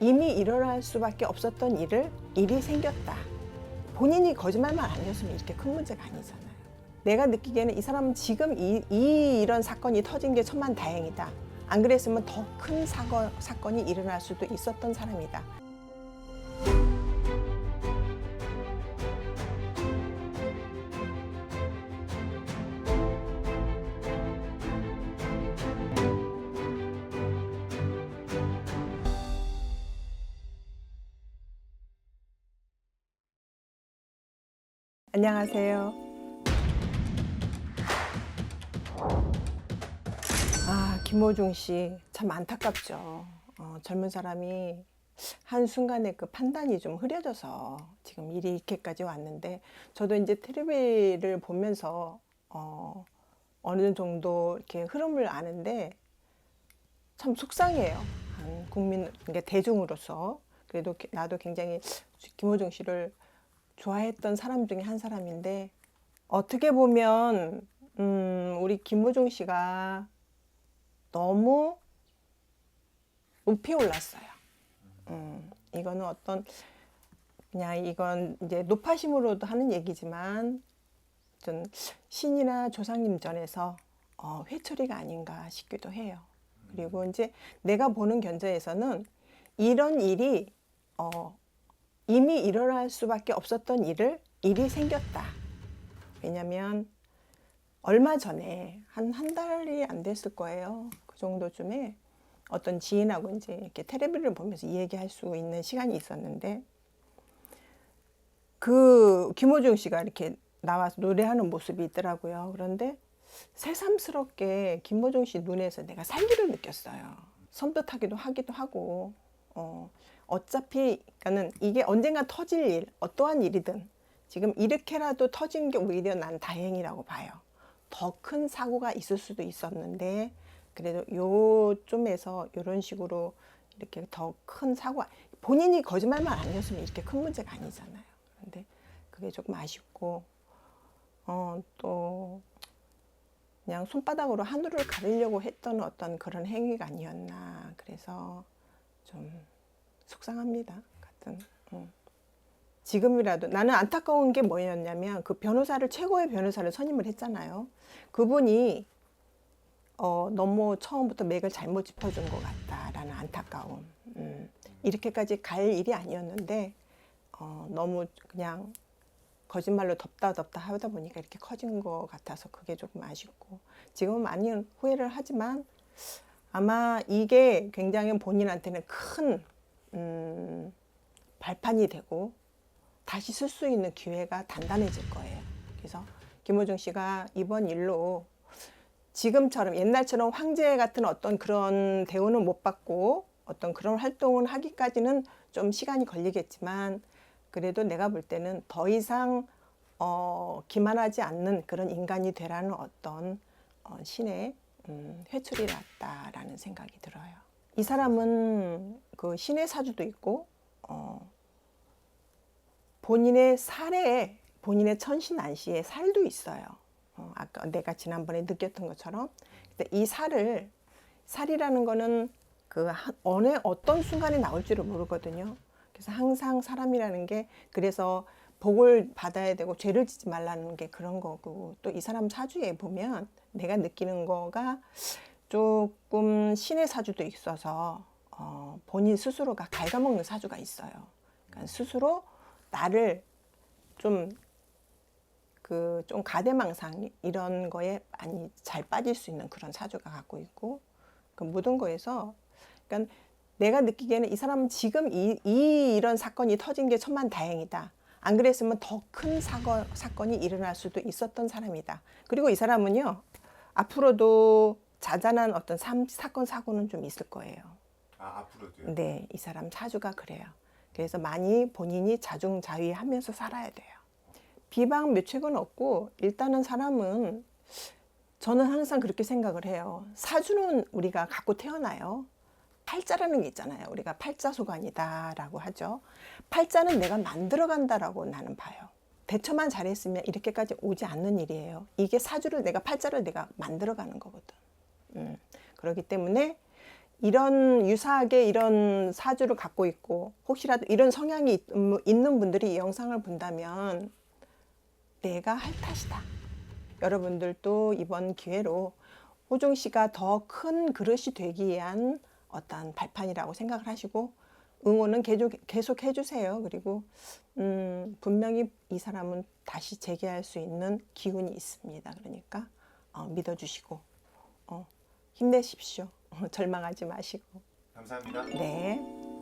이미 일어날 수밖에 없었던 일이 생겼다. 본인이 거짓말만 아니었으면 이렇게 큰 문제가 아니잖아요. 내가 느끼기에는 이 사람은 지금 이런 사건이 터진 게 천만다행이다. 안 그랬으면 더 큰 사건이 일어날 수도 있었던 사람이다. 안녕하세요. 김호중 씨 참 안타깝죠. 젊은 사람이 한순간에 그 판단이 좀 흐려져서 지금 일이 이렇게까지 왔는데, 저도 이제 텔레비를 보면서 어느 정도 이렇게 흐름을 아는데 참 속상해요. 한 국민, 그러니까 대중으로서. 그래도 나도 굉장히 김호중 씨를 좋아했던 사람 중에 한 사람인데, 어떻게 보면 우리 김호중 씨가 너무 높이 올랐어요. 이거는 그냥 이건 이제 높아심으로도 하는 얘기지만, 좀 신이나 조상님 전에서 회초리가 아닌가 싶기도 해요. 그리고 이제 내가 보는 견저에서는 이런 일이 이미 일어날 수밖에 없었던 일이 생겼다. 왜냐면 얼마 전에 한 달이 안 됐을 거예요. 그 정도쯤에 어떤 지인하고 이제 이렇게 텔레비를 보면서 얘기할 수 있는 시간이 있었는데, 그 김호중 씨가 이렇게 나와서 노래하는 모습이 있더라고요. 그런데 새삼스럽게 김호중 씨 눈에서 내가 살기를 느꼈어요. 섬뜩하기도 하기도 하고, 어차피 그러니까는 이게 언젠가 터질 일, 어떠한 일이든 지금 이렇게라도 터진 게 오히려 난 다행이라고 봐요. 더 큰 사고가 있을 수도 있었는데, 그래도 요쯤에서 이런 식으로 이렇게 더 큰 사고가, 본인이 거짓말만 아니었으면 이렇게 큰 문제가 아니잖아요. 근데 그게 조금 아쉽고, 또 그냥 손바닥으로 하늘을 가리려고 했던 어떤 그런 행위가 아니었나. 그래서 좀 속상합니다. 같은. 지금이라도 나는 안타까운 게 뭐였냐면, 그 변호사를, 최고의 변호사를 선임을 했잖아요. 그분이 너무 처음부터 맥을 잘못 짚어준 것 같다라는 안타까움. 이렇게까지 갈 일이 아니었는데 너무 그냥 거짓말로 덮다 하다 보니까 이렇게 커진 것 같아서 그게 조금 아쉽고, 지금은 많이 후회를 하지만 아마 이게 굉장히 본인한테는 큰 발판이 되고 다시 쓸 수 있는 기회가 단단해질 거예요. 그래서 김호중 씨가 이번 일로 지금처럼 옛날처럼 황제 같은 어떤 그런 대우는 못 받고 어떤 그런 활동을 하기까지는 좀 시간이 걸리겠지만, 그래도 내가 볼 때는 더 이상 기만하지 않는 그런 인간이 되라는 어떤 신의 회초리 같다라는 생각이 들어요. 이 사람은 그 신의 사주도 있고 본인의 살에, 본인의 천신안시에 살도 있어요. 아까 내가 지난번에 느꼈던 것처럼. 이 살이라는 거는 그 어떤 순간에 나올지를 모르거든요. 그래서 항상 사람이라는 게, 그래서 복을 받아야 되고 죄를 짓지 말라는 게 그런 거고, 또 이 사람 사주에 보면 내가 느끼는 거가 조금 신의 사주도 있어서 본인 스스로가 갉아먹는 사주가 있어요. 그러니까 스스로 나를 좀 가대망상 이런 거에 많이 잘 빠질 수 있는 그런 사주가 갖고 있고, 그 모든 거에서, 그러니까 내가 느끼기에는 이 사람은 지금 이런 사건이 터진 게 천만다행이다. 안 그랬으면 더 큰 사건이 일어날 수도 있었던 사람이다. 그리고 이 사람은요, 앞으로도 자잘한 어떤 사건 사고는 좀 있을 거예요. 앞으로도요? 네, 이 사람 사주가 그래요. 그래서 많이 본인이 자중자휘하면서 살아야 돼요. 비방묘책은 없고, 일단은 사람은, 저는 항상 그렇게 생각을 해요. 사주는 우리가 갖고 태어나요. 팔자라는 게 있잖아요. 우리가 팔자소관이다라고 하죠. 팔자는 내가 만들어간다라고 나는 봐요. 대처만 잘했으면 이렇게까지 오지 않는 일이에요. 이게 팔자를 내가 만들어가는 거거든. 그렇기 때문에 이런 유사하게 이런 사주를 갖고 있고 혹시라도 이런 성향이 있는 분들이 이 영상을 본다면 내가 할 탓이다. 여러분들도 이번 기회로 호종 씨가 더 큰 그릇이 되기 위한 어떤 발판이라고 생각을 하시고 응원은 계속 해주세요. 그리고 분명히 이 사람은 다시 재기할 수 있는 기운이 있습니다. 그러니까 믿어주시고 힘내십시오. 절망하지 마시고. 감사합니다. 네.